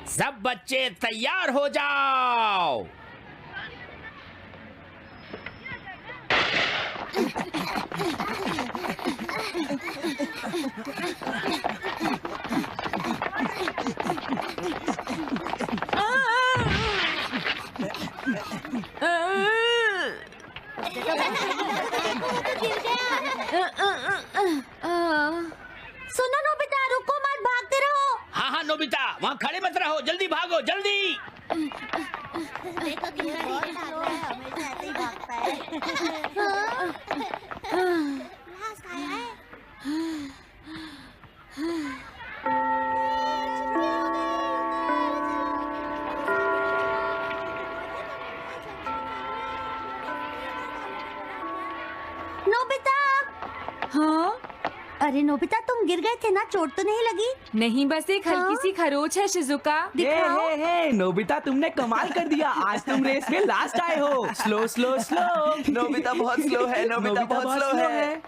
सब बच्चे तैयार हो जाओ। सुनो नोबिता, रुको मत, भागते रहो। हाँ हाँ नोबिता, वहाँ खड़े मत रहो, जल्दी भागो जल्दी। देखो कितना बहुत भाग रहा है, हमेशा ऐसे ही भागता है। लास्ट आया है। नोबिता। हाँ? अरे नोबिता, तुम गिर गए थे ना, चोट तो नहीं लगी? नहीं, बस एक हल्की सी खरोच है शिजुका। दिखाओ। हे नोबिता, तुमने कमाल कर दिया। आज तुम रेस में लास्ट आए हो। Slow slow slow. नोबिता बहुत स्लो है, नोबिता बहुत स्लो है।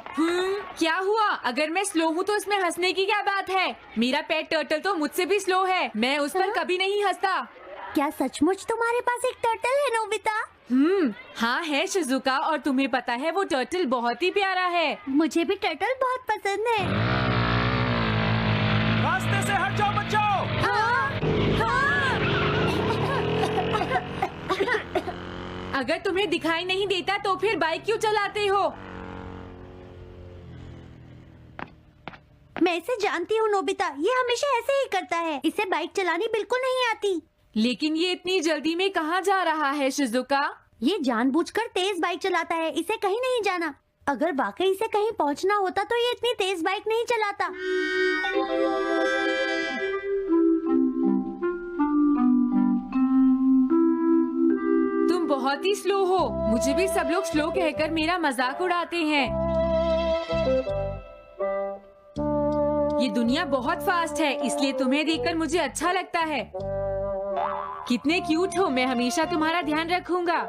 क्या हुआ? अगर मैं स्लो हूँ तो इसमें हंसने की क्या बात है? मेरा पेट टर्टल तो मुझसे भी स्लो है, मैं उस पर कभी नहीं हंसता। क्या सचमुच तुम्हारे पास एक टर्टल है नोबिता? हाँ है शिजुका, और तुम्हें पता है वो टर्टल बहुत ही प्यारा है। मुझे भी टर्टल बहुत पसंद है। रास्ते से हट जाओ बच्चों। अगर तुम्हें दिखाई नहीं देता तो फिर बाइक क्यों चलाते हो? मैं इसे जानती हूँ नोबिता, ये हमेशा ऐसे ही करता है। इसे बाइक चलानी बिल्कुल नहीं आती। लेकिन ये इतनी जल्दी में कहाँ जा रहा है शिजुका? ये जानबूझकर तेज बाइक चलाता है, इसे कहीं नहीं जाना। अगर वाकई इसे कहीं पहुँचना होता तो ये इतनी तेज बाइक नहीं चलाता। तुम बहुत ही स्लो हो। मुझे भी सब लोग स्लो कहकर मेरा मजाक उड़ाते हैं। ये दुनिया बहुत फास्ट है, इसलिए तुम्हें देखकर मुझे अच्छा लगता है। कितने क्यूट हो, मैं हमेशा तुम्हारा ध्यान रखूंगा।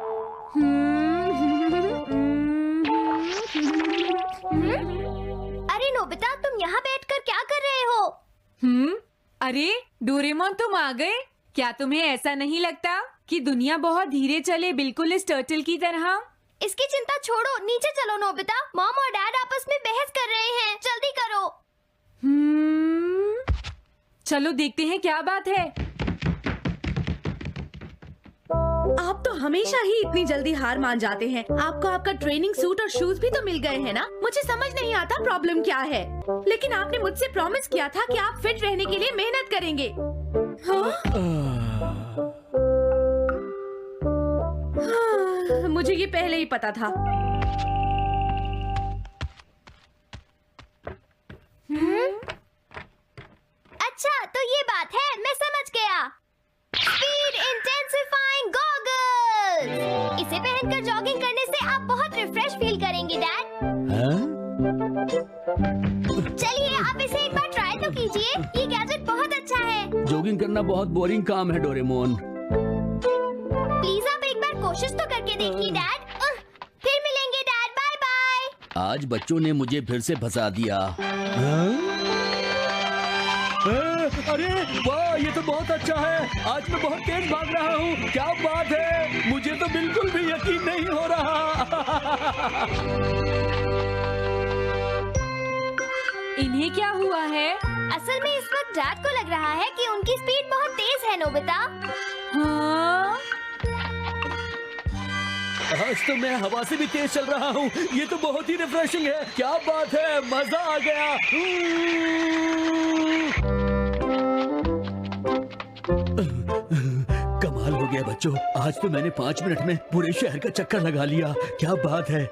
अरे नोबिता, तुम यहाँ बैठकर क्या कर रहे हो? अरे डोरेमोन, तुम आ गए। क्या तुम्हें ऐसा नहीं लगता कि दुनिया बहुत धीरे चले, बिल्कुल इस टर्टल की तरह? इसकी चिंता छोड़ो, नीचे चलो नोबिता। मॉम और डैड आपस में बहस कर रहे हैं, जल्दी करो। चलो देखते हैं क्या बात है। आप तो हमेशा ही इतनी जल्दी हार मान जाते हैं। आपको आपका ट्रेनिंग सूट और शूज भी तो मिल गए हैं ना? मुझे समझ नहीं आता प्रॉब्लम क्या है। लेकिन आपने मुझसे प्रॉमिस किया था कि आप फिट रहने के लिए मेहनत करेंगे। हाँ, मुझे ये पहले ही पता था। अच्छा तो ये बात है, मैं समझ गया। Speed intensifying goggles. इसे पहनकर जॉगिंग करने से आप बहुत रिफ्रेश फील करेंगे डैड। चलिए आप इसे एक बार ट्राई तो कीजिए, ये गैजेट बहुत अच्छा है। जॉगिंग करना बहुत बोरिंग काम है डोरेमोन। प्लीज आप एक बार कोशिश तो करके देखिए डैड। फिर मिलेंगे डैड, बाय बाय। आज बच्चों ने मुझे फिर से फंसा दिया। अरे वाह, ये तो बहुत अच्छा है। आज मैं बहुत तेज भाग रहा हूँ। क्या बात है, मुझे तो बिल्कुल भी यकीन नहीं हो रहा। इन्हें क्या हुआ है? असल में इस वक्त डैड को लग रहा है कि उनकी स्पीड बहुत तेज है नोबिता। हाँ? आज तो मैं हवा से भी तेज चल रहा हूँ। ये तो बहुत ही रिफ्रेशिंग है। क्या बात है, मजा आ गया। कमाल हो गया बच्चों, आज तो मैंने 5 मिनट में पूरे शहर का चक्कर लगा लिया। क्या बात है,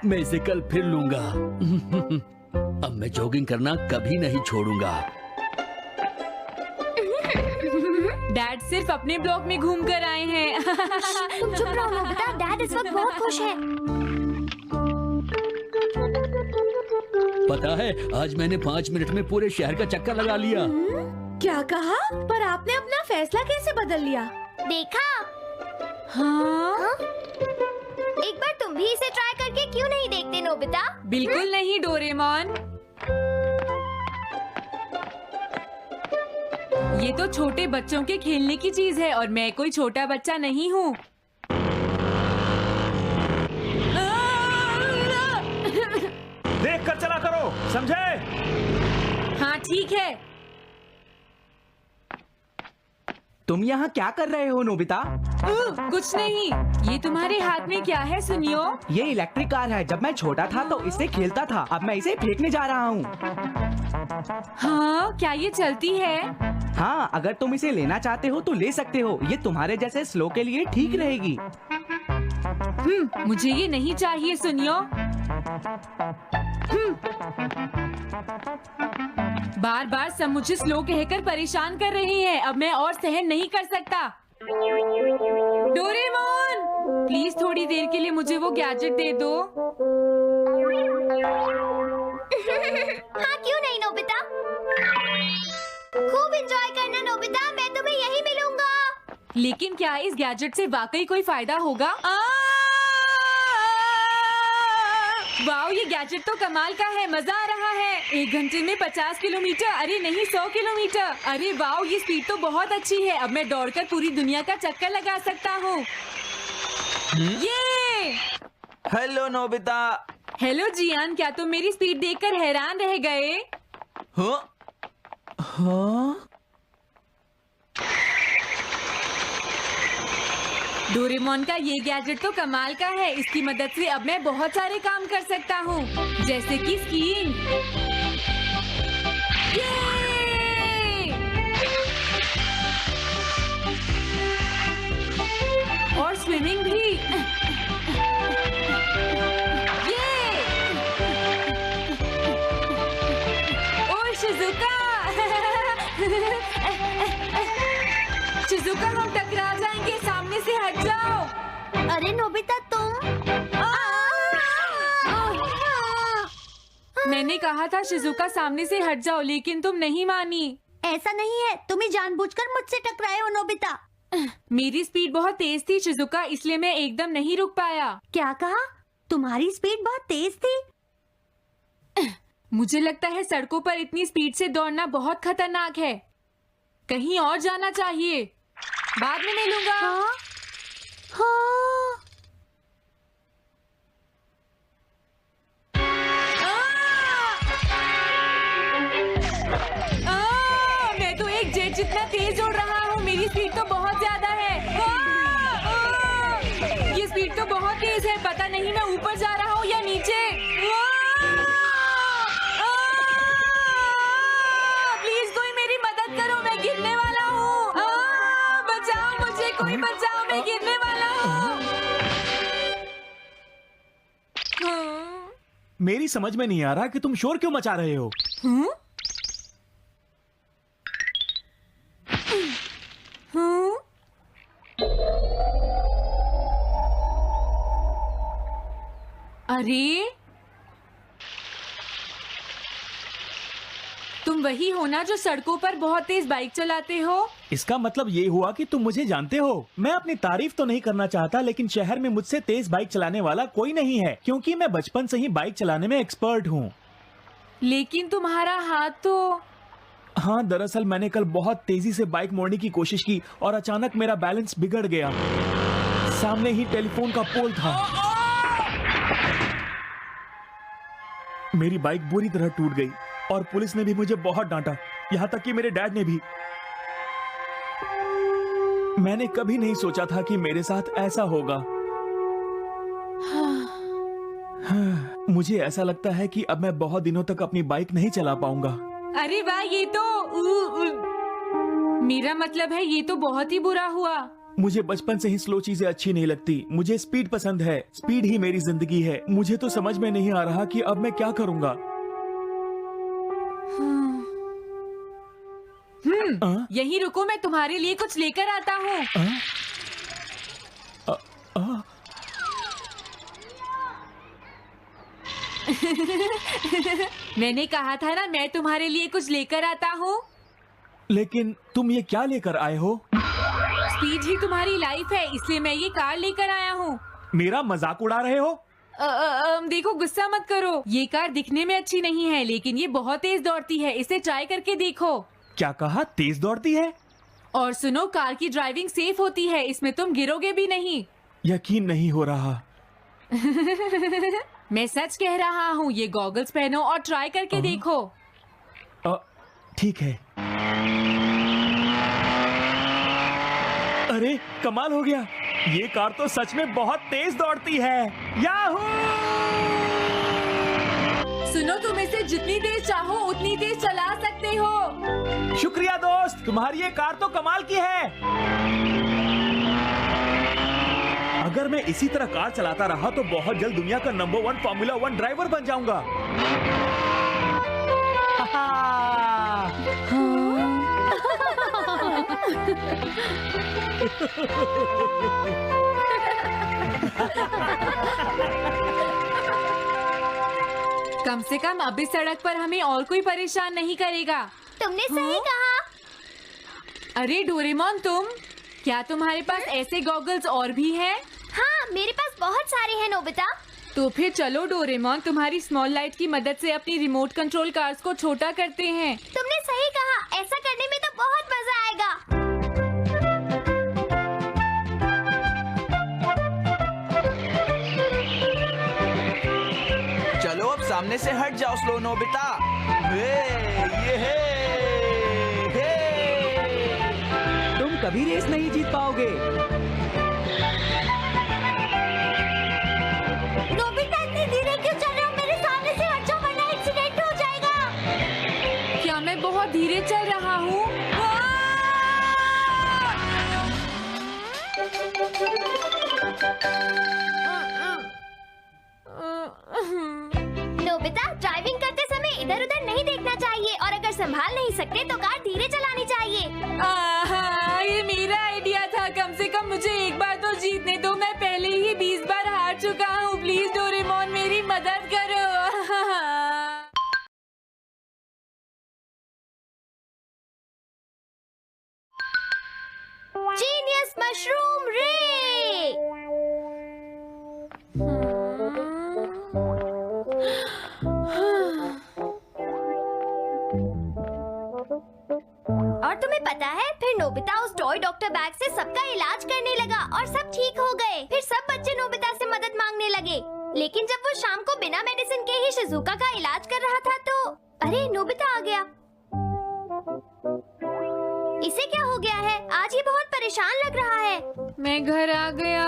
मैं इसे कल फिर लूंगा। अब मैं जॉगिंग करना कभी नहीं छोड़ूंगा। डैड सिर्फ अपने ब्लॉक में घूम कर आए हैं। तुम चुप रहो नोबिता, डैड इस वक्त बहुत खुश है। पता है, आज मैंने 5 मिनट में पूरे शहर का चक्कर लगा लिया। क्या कहा? पर आपने अपना फैसला कैसे बदल लिया? देखा? हाँ? एक बार तुम भी इसे ट्राई करके क्यों नहीं देखते नोबिता? बिल्कुल नहीं डोरेमोन। ये तो छोटे बच्चों के खेलने की चीज है और मैं कोई छोटा बच्चा नहीं हूँ। देख कर चला करो, समझे? हाँ ठीक है। तुम यहाँ क्या कर रहे हो नोबिता? कुछ नहीं। ये तुम्हारे हाथ में क्या है सुनियो? ये इलेक्ट्रिक कार है। जब मैं छोटा था तो इससे खेलता था। अब मैं इसे फेंकने जा रहा हूँ। हाँ, क्या ये चलती है? हाँ, अगर तुम इसे लेना चाहते हो तो ले सकते हो। ये तुम्हारे जैसे स्लो के लिए ठीक रहेगी। मुझे ये नहीं चाहिए सुनियो। बार बार सब मुझे स्लो कहकर परेशान कर रही है। अब मैं और सहन नहीं कर सकता। डोरेमोन, प्लीज थोड़ी देर के लिए मुझे वो गैजेट दे दो। हाँ क्यों नहीं नोबिता, खूब एंजॉय करना नोबिता, मैं तुम्हें यही मिलूंगा। लेकिन क्या इस गैजेट से वाकई कोई फायदा होगा? वाओ, ये गैजेट तो कमाल का है, मजा आ रहा है। 1 घंटे में 50 किलोमीटर, अरे नहीं 100 किलोमीटर। अरे वाओ, ये स्पीड तो बहुत अच्छी है। अब मैं दौड़कर पूरी दुनिया का चक्कर लगा सकता हूँ। ये हेलो नोबिता। हेलो जियान, क्या तुम मेरी स्पीड देखकर हैरान रह गए? हाँ? हाँ? डोरेमोन का ये गैजेट तो कमाल का है। इसकी मदद से अब मैं बहुत सारे काम कर सकता हूँ, जैसे कि स्कीइंग। और स्विमिंग भी। ओह शिजुका, शिजुका हम टकरा जाएंगे, सामने से हट जाओ। अरे नोबिता तुम। मैंने कहा था शिजुका सामने से हट जाओ, लेकिन तुम नहीं मानी। ऐसा नहीं है, तुम ही जानबूझकर मुझसे टकराए हो नोबिता। मेरी स्पीड बहुत तेज थी शिजुका, इसलिए मैं एकदम नहीं रुक पाया। क्या कहा? तुम्हारी स्पीड बहुत तेज थी? मुझे लगता है सड़कों पर इतनी स्पीड से दौड़ना बहुत खतरनाक है। कहीं और जाना चाहिए। बाद में मिलूंगा। हाँ? हाँ? मैं तो एक जेट जितना तेज उड़ रहा हूँ। मेरी स्पीड तो बहुत ज्यादा है। ये स्पीड तो बहुत तेज है। पता नहीं मैं ऊपर जा रहा हूँ या नीचे। प्लीज कोई मेरी मदद करो, मैं गिरने वाला हूँ। बचाओ मुझे, कोई बचाओ, मैं गिरने वाला हूँ। मेरी समझ में नहीं आ रहा कि तुम शोर क्यों मचा रहे हो। अरे तुम वही हो ना जो सड़कों पर बहुत तेज बाइक चलाते हो? इसका मतलब ये हुआ कि तुम मुझे जानते हो। मैं अपनी तारीफ तो नहीं करना चाहता, लेकिन शहर में मुझसे तेज बाइक चलाने वाला कोई नहीं है, क्योंकि मैं बचपन से ही बाइक चलाने में एक्सपर्ट हूँ। लेकिन तुम्हारा हाथ तो। हाँ, दरअसल मैंने कल बहुत तेजी से बाइक मोड़ने की कोशिश की और अचानक मेरा बैलेंस बिगड़ गया। सामने ही टेलीफोन का पोल था। मेरी बाइक बुरी तरह टूट गई और पुलिस ने भी मुझे बहुत डांटा, यहाँ तक कि मेरे डैड ने भी। मैंने कभी नहीं सोचा था कि मेरे साथ ऐसा होगा। मुझे ऐसा लगता है कि अब मैं बहुत दिनों तक अपनी बाइक नहीं चला पाऊंगा। अरे वाह, ये तो मेरा मतलब है ये तो बहुत ही बुरा हुआ। मुझे बचपन से ही स्लो चीजें अच्छी नहीं लगती। मुझे स्पीड पसंद है। स्पीड ही मेरी जिंदगी है। मुझे तो समझ में नहीं आ रहा कि अब मैं क्या करूंगा। यहीं रुको, मैं तुम्हारे लिए कुछ लेकर आता हूँ। मैंने कहा था ना, मैं तुम्हारे लिए कुछ लेकर आता हूँ। लेकिन तुम ये क्या लेकर आए हो? स्पीड ही तुम्हारी लाइफ है, इसलिए मैं ये कार लेकर आया हूँ। मेरा मजाक उड़ा रहे हो? देखो, गुस्सा मत करो। ये कार दिखने में अच्छी नहीं है, लेकिन ये बहुत तेज दौड़ती है। इसे ट्राई करके देखो। क्या कहा? तेज दौड़ती है? और सुनो, कार की ड्राइविंग सेफ होती है, इसमें तुम गिरोगे भी नहीं। यकीन नहीं हो रहा। मैं सच कह रहा हूँ। ये गॉगल्स पहनो और ट्राई करके देखो। ठीक है। अरे कमाल हो गया, ये कार तो सच में बहुत तेज दौड़ती है। याहू! सुनो, तुम इसे जितनी तेज चाहो उतनी तेज चला सकते हो। शुक्रिया दोस्त, तुम्हारी ये कार तो कमाल की है। अगर मैं इसी तरह कार चलाता रहा तो बहुत जल्द दुनिया का नंबर 1 फॉर्मूला 1 ड्राइवर बन जाऊंगा। कम से कम अब इस सड़क पर हमें और कोई परेशान नहीं करेगा। तुमने सही कहा। अरे डोरेमोन, क्या तुम्हारे पास ऐसे गॉगल्स और भी हैं? हाँ, मेरे पास बहुत सारे हैं नोबिता। तो फिर चलो डोरेमोन, तुम्हारी स्मॉल लाइट की मदद से अपनी रिमोट कंट्रोल कार्स को छोटा करते हैं। तुमने सही कहा, ऐसा करने में तो बहुत मजा आएगा। चलो अब सामने से हट जाओ स्लो नोबिता। तुम कभी रेस नहीं जीत पाओगे। नोबिता, इतनी धीरे क्यों चल रहे हो? मेरे सामने से हट जाओ वरना एक्सीडेंट हो जाएगा। क्या मैं बहुत धीरे चल रहा हूँ? नोबिता, ड्राइविंग करते समय इधर उधर नहीं देखना चाहिए और अगर संभाल नहीं सकते तो कार धीरे चलानी चाहिए। आहा, ये मेरा आइडिया था। कम से कम मुझे एक बार तो जीतने दो। मैं पहले ही 20 बार हार चुका हूँ। प्लीज डोरेमोन, मेरी मदद करो। जीनियस मशरूम रे। और तुम्हें पता है, फिर नोबिता उस टॉय डॉक्टर बैग से सबका इलाज करने लगा और सब ठीक हो गए। फिर सब बच्चे नोबिता से मदद मांगने लगे। लेकिन जब वो शाम को बिना मेडिसिन के ही शिजुका का इलाज कर रहा था तो अरे, नोबिता आ गया। इसे क्या हो गया है? आज ये बहुत परेशान लग रहा है। मैं घर आ गया।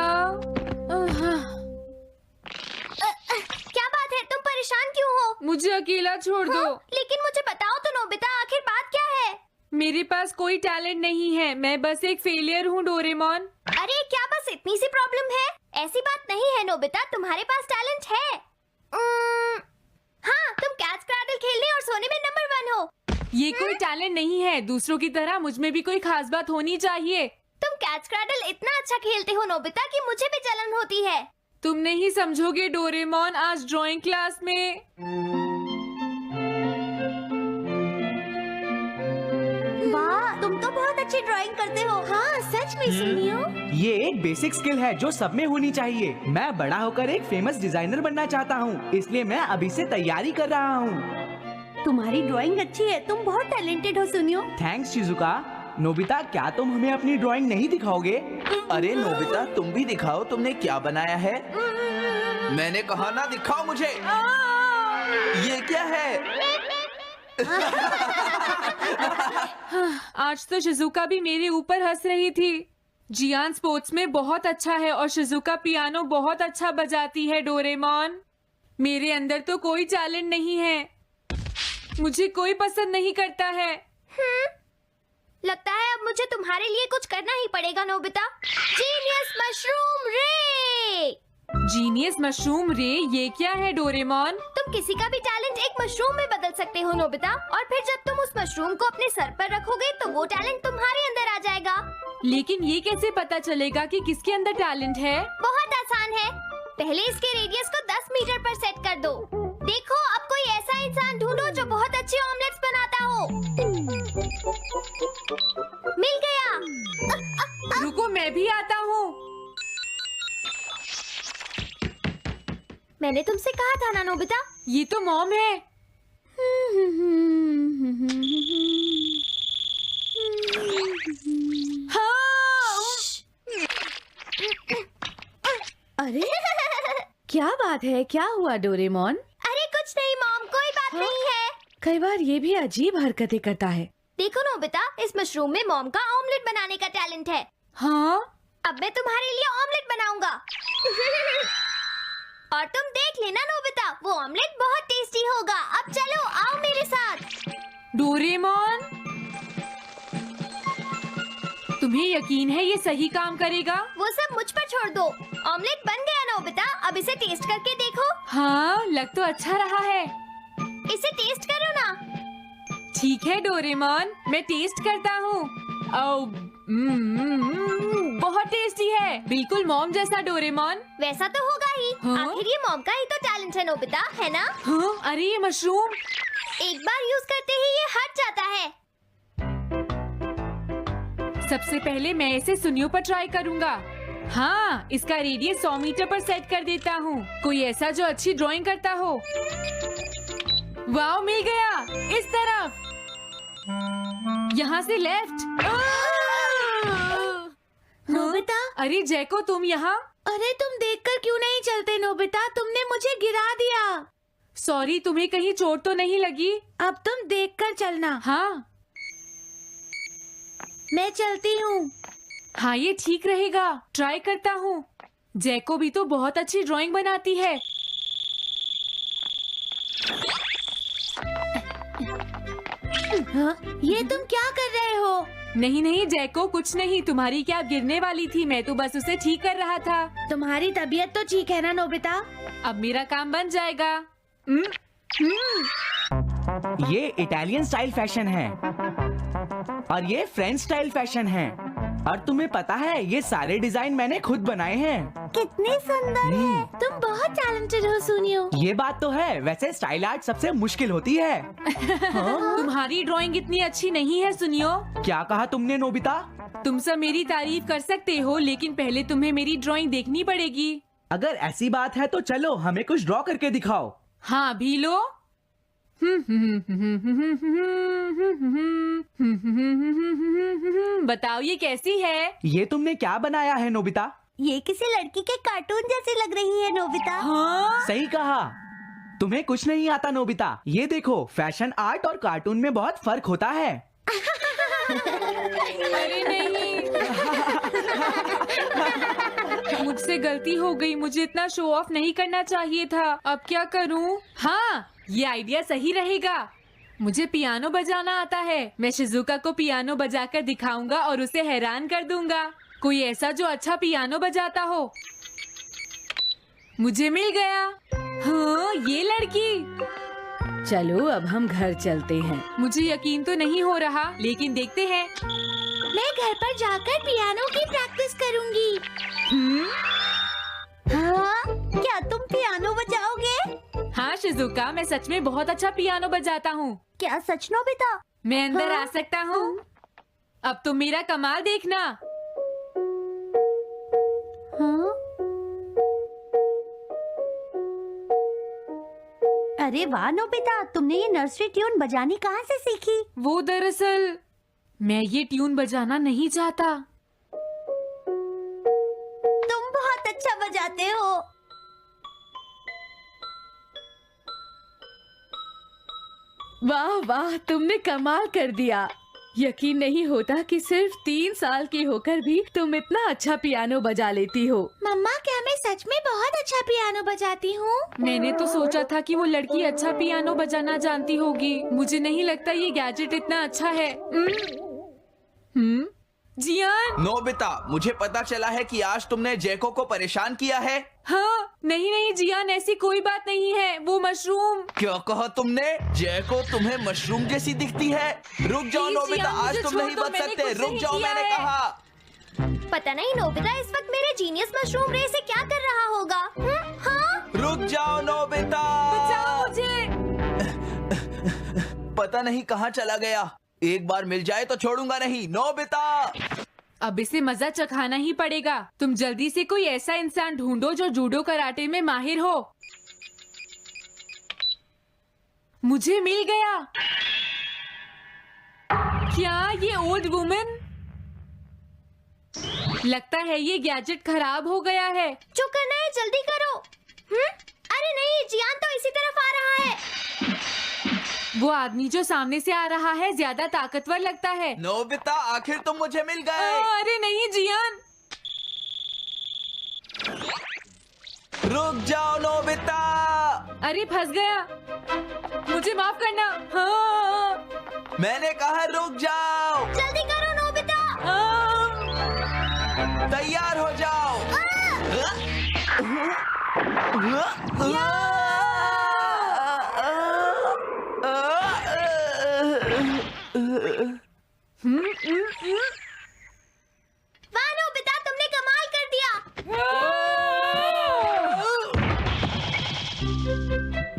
क्या बात है? तुम परेशान क्यों हो? मुझे अकेला छोड़ दो। हाँ? लेकिन मुझे बताओ तो नोबिता, आखिर बात क्या है? मेरे पास कोई टैलेंट नहीं है। मैं बस एक फेलियर हूँ डोरेमोन। अरे क्या बस इतनी सी प्रॉब्लम है? ऐसी बात नहीं है नोबिता, तुम्हारे पास टैलेंट है। हाँ, तुम कैच क्रैडल खेलने और सोने में नंबर 1 हो। ये कोई टैलेंट नहीं है। दूसरों की तरह मुझ में भी कोई खास बात होनी चाहिए। तुम कैच क्रैडल इतना अच्छा खेलते हो नोबिता कि मुझे भी जलन होती है। तुम नहीं समझोगे डोरेमोन, आज ड्राइंग क्लास में। वाह, तुम तो बहुत अच्छी ड्राइंग करते हो। हाँ, सच में सुनियो। ये एक बेसिक स्किल है जो सब में होनी चाहिए। मैं बड़ा होकर एक फेमस डिजाइनर बनना चाहता हूँ, इसलिए मैं अभी से तैयारी कर रहा हूँ। तुम्हारी ड्राइंग अच्छी है, तुम बहुत टैलेंटेड हो सुनियो। Thanks Shizuka. नोबिता, क्या तुम हमें अपनी ड्राइंग नहीं दिखाओगे? अरे नोबिता, तुम भी दिखाओ तुमने क्या बनाया है। मैंने कहा ना, दिखाओ मुझे। ये क्या है? आज तो शिजुका भी मेरे ऊपर हंस रही थी। जियान स्पोर्ट्स में बहुत अच्छा है और शिजुका पियानो बहुत अच्छा बजाती है डोरेमोन। मेरे अंदर तो कोई टैलेंट नहीं है। मुझे कोई पसंद नहीं करता है। लगता है अब मुझे तुम्हारे लिए कुछ करना ही पड़ेगा नोबिता। जीनियस मशरूम रे। जीनियस मशरूम रे, ये क्या है डोरेमोन? तुम किसी का भी टैलेंट एक मशरूम में बदल सकते हो नोबिता, और फिर जब तुम उस मशरूम को अपने सर पर रखोगे तो वो टैलेंट तुम्हारे अंदर आ जाएगा। लेकिन ये कैसे पता चलेगा कि किसके अंदर टैलेंट है? बहुत आसान है। पहले इसके रेडियस को 10 मीटर पर सेट कर दो। देखो, अब कोई ऐसा इंसान ढूंढो जो बहुत अच्छी ऑमलेट्स बनाता हो। मिल गया। रुको, मैं भी आता हूँ। मैंने तुमसे कहा था ना नोबिता। ये तो मॉम है। हाँ। अरे क्या बात है, क्या हुआ डोरेमोन? अरे कुछ नहीं मॉम, कोई बात नहीं है। कई बार ये भी अजीब हरकतें करता है। देखो नोबिता, इस मशरूम में मॉम का ऑमलेट बनाने का टैलेंट है। हाँ, अब मैं तुम्हारे लिए ऑमलेट बनाऊंगा। और तुम देख लेना नोबिता, वो ऑमलेट बहुत टेस्टी होगा। अब चलो आओ मेरे साथ। डोरेमोन, तुम्हें यकीन है ये सही काम करेगा? वो सब मुझ पर छोड़ दो। ऑमलेट बन गया नोबिता, अब इसे टेस्ट करके देखो। हाँ, लग तो अच्छा रहा है। इसे टेस्ट करो ना। ठीक है डोरेमोन, मैं टेस्ट करता हूँ। बहुत टेस्टी है, बिल्कुल मॉम जैसा डोरेमोन। वैसा तो होगा ही। हाँ? आखिर ये मॉम का ही तो टैलेंट है नोबिता, है ना? हाँ, अरे ये मशरूम। एक बार यूज करते ही ये हट जाता है। सबसे पहले मैं इसे सुनियों पर ट्राई करूँगा। हाँ, इसका रेडियस 100 मीटर पर सेट कर देता हूँ। कोई ऐसा जो अच्छी ड्राइंग करता हो। वाव, मिल गया। इस तरफ, यहाँ से लेफ्ट। नोबिता, अरे जैको, तुम यहाँ? अरे तुम देखकर क्यों नहीं चलते नोबिता? तुमने मुझे गिरा दिया। सॉरी, तुम्हें कहीं चोट तो नहीं लगी? अब तुम देखकर चलना। हाँ मैं चलती हूँ। हाँ, ये ठीक रहेगा। ट्राई करता हूँ। जैको भी तो बहुत अच्छी ड्राइंग बनाती है। हाँ? ये तुम क्या कर रहे हो? नहीं नहीं जैको, कुछ नहीं। तुम्हारी कैप गिरने वाली थी, मैं तो बस उसे ठीक कर रहा था। तुम्हारी तबीयत तो ठीक है ना नोबिता? अब मेरा काम बन जाएगा। ये इटालियन स्टाइल फैशन है और ये फ्रेंच स्टाइल फैशन है। और तुम्हें पता है ये सारे डिजाइन मैंने खुद बनाए हैं। कितने सुंदर है। तुम बहुत टैलेंटेड हो सुनियो। ये बात तो है। वैसे स्टाइल आर्ट सबसे मुश्किल होती है। तुम्हारी ड्राइंग इतनी अच्छी नहीं है सुनियो। क्या कहा तुमने नोबिता? तुम सब मेरी तारीफ कर सकते हो, लेकिन पहले तुम्हें मेरी ड्राइंग देखनी पड़ेगी। अगर ऐसी बात है तो चलो हमें कुछ ड्रॉ करके दिखाओ। हाँ, भी लो। बताओ ये कैसी है? ये तुमने क्या बनाया है नोबिता? ये किसी लड़की के कार्टून जैसी लग रही है नोबिता। हाँ? सही कहा। तुम्हें कुछ नहीं आता नोबिता। ये देखो, फैशन आर्ट और कार्टून में बहुत फर्क होता है। अरे नहीं, मुझसे गलती हो गई। मुझे इतना शो ऑफ नहीं करना चाहिए था। अब क्या करूं? हाँ, ये आइडिया सही रहेगा। मुझे पियानो बजाना आता है। मैं शिजुका को पियानो बजाकर दिखाऊंगा और उसे हैरान कर दूंगा। कोई ऐसा जो अच्छा पियानो बजाता हो। मुझे मिल गया। हाँ, ये लड़की। चलो अब हम घर चलते हैं। मुझे यकीन तो नहीं हो रहा, लेकिन देखते हैं। मैं घर पर जाकर पियानो की प्रैक्टिस करूंगी। हाँ? क्या तुम पियानो बजाओगे? हाँ शिजुका, मैं सच में बहुत अच्छा पियानो बजाता हूँ। क्या सच नोबिता? मैं अंदर हाँ? आ सकता हूँ? अब तुम मेरा कमाल देखना। हाँ? अरे वाह नोबिता, तुमने ये नर्सरी ट्यून बजानी कहाँ से सीखी? वो दरअसल मैं ये ट्यून बजाना नहीं चाहता। तुम बहुत अच्छा बजाते हो। वाह वाह, तुमने कमाल कर दिया। यकीन नहीं होता कि सिर्फ 3 साल की होकर भी तुम इतना अच्छा पियानो बजा लेती हो। मम्मा, क्या मैं सच में बहुत अच्छा पियानो बजाती हूँ? मैंने तो सोचा था कि वो लड़की अच्छा पियानो बजाना जानती होगी। मुझे नहीं लगता ये गैजेट इतना अच्छा है। जियान? नोबिता, मुझे पता चला है कि आज तुमने जैको को परेशान किया है। हाँ, नहीं नहीं जियान, ऐसी कोई बात नहीं है। वो मशरूम। क्या कहा तुमने? जैको तुम्हें मशरूम जैसी दिखती है? रुक जाओ प्लीज नोबिता, जियान, आज मुझे तुम छोड़ नहीं दो, बच मैंने सकते। कुछ रुक नहीं जाओ, किया मैंने है। कहा। पता नहीं नोबिता इस वक्त मेरे जीनियस मशरूम रे से क्या कर रहा होगा। हाँ? रुक जाओ नोबिता। बचाओ मुझे। पता नहीं कहाँ चला गया। एक बार मिल जाए तो छोड़ूंगा नहीं। नोबिता, अब इसे मजा चखाना ही पड़ेगा। तुम जल्दी से कोई ऐसा इंसान ढूंढो जो जूडो कराटे में माहिर हो। मुझे मिल गया। क्या ये ओल्ड वुमन? लगता है ये गैजेट खराब हो गया है। जो करना है जल्दी करो। अरे नहीं, जियान तो इसी तरफ आ रहा है। वो आदमी जो सामने से आ रहा है ज्यादा ताकतवर लगता है। नोबिता, आखिर तुम मुझे मिल गए। अरे नहीं जियान। रुक जाओ नोबिता। अरे फंस गया, मुझे माफ करना। हाँ। मैंने कहा रुक जाओ। जल्दी करो नोबिता। तैयार हो जाओ। वाह नोबिता, तुमने कमाल कर दिया।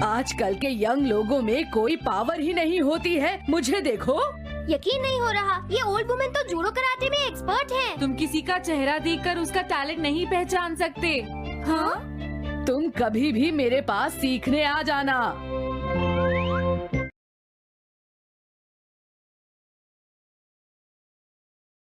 आजकल के यंग लोगों में कोई पावर ही नहीं होती है। मुझे देखो। यकीन नहीं हो रहा, ये ओल्ड वुमेन तो जूडो कराटे में एक्सपर्ट हैं। तुम किसी का चेहरा देखकर उसका टैलेंट नहीं पहचान सकते। हाँ? तुम कभी भी मेरे पास सीखने आ जाना।